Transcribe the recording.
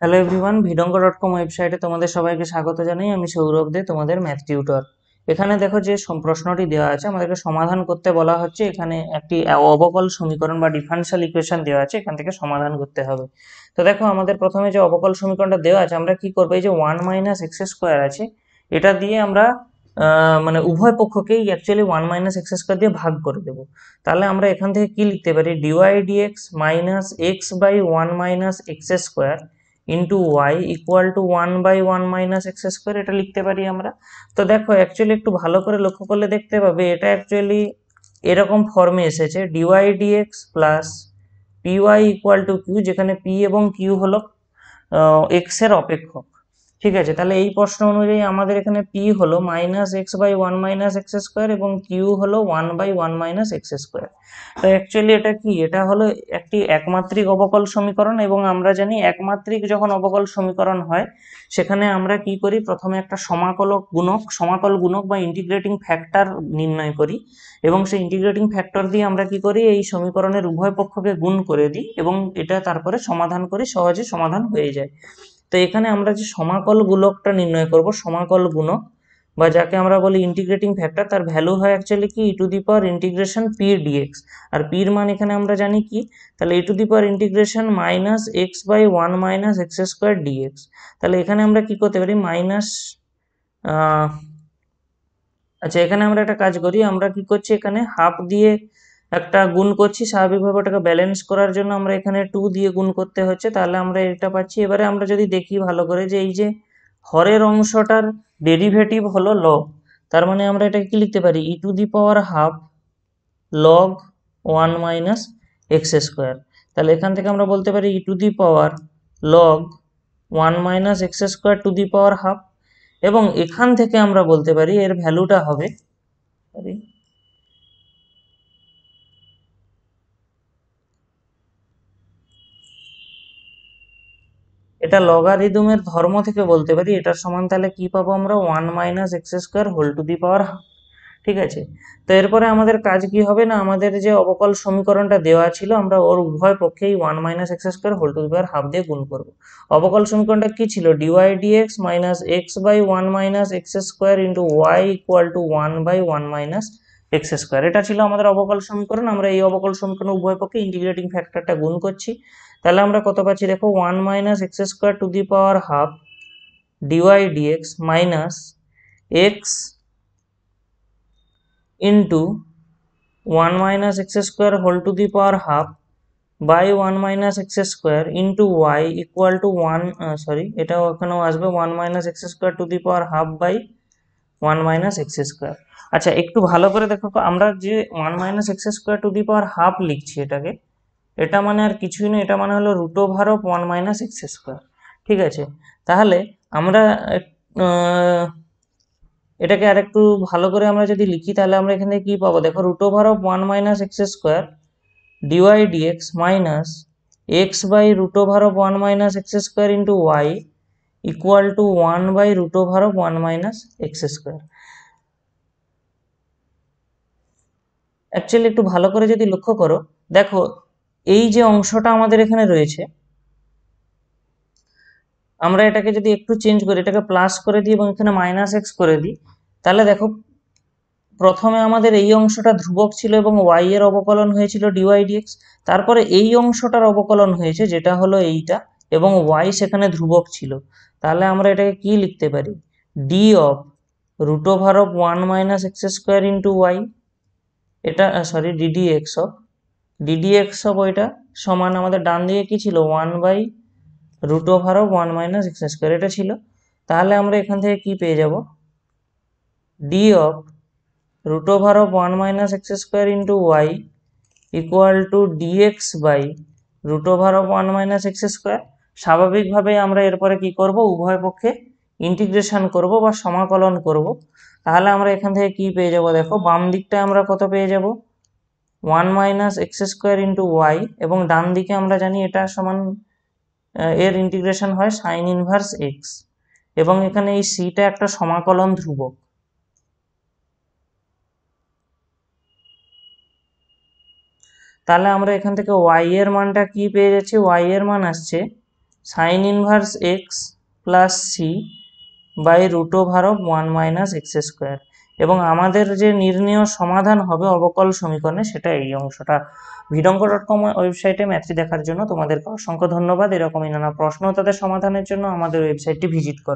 Hello everyone, ভিডঙ্গ.com ওয়েবসাইটে তোমাদের সবাইকে স্বাগত জানাই। আমি সৌরভ দে, তোমাদের ম্যাথ টিউটর। এখানে দেখো যে প্রশ্নটি দেওয়া আছে, আমাদেরকে সমাধান করতে বলা হচ্ছে। এখানে একটি অবকল সমীকরণ বা ডিফারেনশিয়াল ইকুয়েশন দেওয়া আছে, এখান থেকে সমাধান করতে হবে। তো দেখো, আমাদের প্রথমে যে অবকল সমীকরণটা দেওয়া আছে, আমরা কি করবো, এই যে 1 - x² আছে, এটা দিয়ে আমরা মানে উভয় পক্ষকেই অ্যাকচুয়ালি 1 - x² দিয়ে ভাগ করে দেবো। তাহলে আমরা এখান থেকে কি লিখতে পারি, dy/dx minus x/1 - x² into y equal to 1/1 - x², এটা লিখতে পারি আমরা। তো দেখো, অ্যাকচুয়ালি একটু ভালো করে লক্ষ্য করলে দেখতে পাবে এটা অ্যাকচুয়ালি এরকম ফর্মে এসেছে, dy/dx plus py equal to q, যেখানে p এবং q হলো এক্স এর অপেক্ষক। ঠিক আছে, তাহলে এই প্রশ্ন অনুযায়ী আমাদের এখানে p হলো -x/1 - x² এবং q হলো 1/1 - x²। তো অ্যাকচুয়ালি এটা কি, এটা হলো একটি একমাত্রিক অবকল সমীকরণ, এবং আমরা জানি একমাত্রিক যখন অবকল সমীকরণ হয় সেখানে আমরা কি করি, প্রথমে একটা সমাকল গুণক বা ইন্টিগ্রেটিং ফ্যাক্টর নির্ণয় করি, এবং সেই ইন্টিগ্রেটিং ফ্যাক্টর দিয়ে আমরা কি করি, এই সমীকরণের উভয় পক্ষকে গুণ করে দিই, এবং এটা তারপরে সমাধান করি, সহজে সমাধান হয়ে যায়। তো এখানে আমরা যে সমাকল গুণকটা নির্ণয় করব, সমাকল গুণক বা যাকে আমরা বলি ইন্টিগ্রেটিং ফ্যাক্টর, তার ভ্যালু হয় অ্যাকচুয়ালি কি e⁻∫p/dx। আর p এর মান এখানে আমরা জানি কি, তাহলে e⁻∫ -x/1 - x² dx। তাহলে এখানে আমরা কি করতে পারি, আচ্ছা, এখানে আমরা একটা কাজ করি, আমরা কি করছি, এখানে হাফ দিয়ে একটা গুণ করছি, স্বাভাবিকভাবে ওটাকে ব্যালেন্স করার জন্য আমরা এখানে 2 দিয়ে গুণ করতে হচ্ছে, তাহলে আমরা এটা পাচ্ছি। এবারে আমরা যদি দেখি ভালো করে, যে এই যে হরের অংশটার ডেরিভেটিভ হলো লগ, তার মানে আমরা এটা কি লিখতে পারি, e⁻½ লগ 1 - x²। তাহলে এখান থেকে আমরা বলতে পারি e⁻লগ 1 - x²⁻², এবং এখান থেকে আমরা বলতে পারি এর ভ্যালুটা হবে, এটা লগারিদমের ধর্ম থেকে বলতে পারি, এটার সমান তাহলে কি পাবো আমরা, 1 - x²²। ঠিক আছে, তো এরপরে আমাদের কাজ কি হবে না, আমাদের যে অবকল সমীকরণটা দেওয়া ছিল, আমরা ওর উভয় পক্ষেই 1 - x²² দিয়ে গুণ করব। অবকল সমীকরণটা কি ছিল, dy/dx minus x/1 - x² into y equal to 1/1 - x²। এটা ছিল আমাদের অবকল সমীকরণ। আমরা এই অবকল সমীকরণ উভয় পক্ষে ইন্টিগ্রেটিং ফ্যাক্টরটা গুণ করছি। তাহলে আমরা কত পাচ্ছি, দেখো 1 - x²² dy/dx minus x into 1 - x² by 1 - x² y equal to 1, sorry, এটাও এখানেও আসবে 1 - x² by 1 - x²। আচ্ছা, একটু ভালো করে দেখো, আমরা যে 1 - x² লিখছি এটাকে, এটা মানে আর কিছুই না, এটা মানে হলো √1 - x²। ঠিক আছে, তাহলে আমরা এটাকে আর একটু ভালো করে আমরা যদি লিখি, তাহলে আমরা এখানে কি পাবো, দেখো √1 - x² dy/dx minus x/√1 - x² into y equal to 1/√1 - x²। Actually একটু ভালো করে যদি লক্ষ্য করো, দেখো এই যে অংশটা আমাদের এখানে রয়েছে, আমরা এটাকে যদি একটু চেঞ্জ করি, এটাকে প্লাস করে দিই এবং এখানে -x করে দিই, তাহলে দেখো প্রথমে আমাদের এই অংশটা ধ্রুবক ছিল এবং y এর অবকলন হয়েছিল dy/dx। তারপরে এই অংশটার অবকলন হয়েছে, যেটা হলো এইটা, এবং y সেখানে ধ্রুবক ছিল। তাহলে আমরা এটাকে কি লিখতে পারি, d of √1 - x² into y, এটা সরি ddx অফ ওইটা সমান আমাদের ডান দিকে কি ছিল, 1/√1 - x², এটা ছিল। তাহলে আমরা এখান থেকে কি পেয়ে যাব, d of √1 - x² into y equal to dx by √1 - x²। স্বাভাবিকভাবে আমরা এরপরে কি করব, উভয় পক্ষে ইন্টিগ্রেশন করব বা সমাকলন করব। তাহলে আমরা এখান থেকে কি পেয়ে যাব, দেখো বাম দিকটায় আমরা কত পেয়ে যাব, 1 - x² ইন্টু ওয়াই, এবং ডান দিকে আমরা জানি এটা সমান এর ইন্টিগ্রেশন হয় সাইন ইনভার্স এক্স, এবং এখানে এই সিটা একটা সমাকলন ধ্রুবক। তাহলে আমরা এখান থেকে y এর মানটা কি পেয়ে যাচ্ছি, y এর মান আসছে sine inverse x plus c by root over of 1 minus x square, এবং আমাদের যে নির্ণেয় সমাধান হবে অবকল সমীকরণে সেটা এই অংশটা। ভিডঙ্গ.com ওয়েবসাইটে ম্যাথটি দেখার জন্য তোমাদেরকে অসংখ্য ধন্যবাদ। এরকমই নানা প্রশ্ন তাদের সমাধানের জন্য আমাদের ওয়েবসাইটটি ভিজিট করো।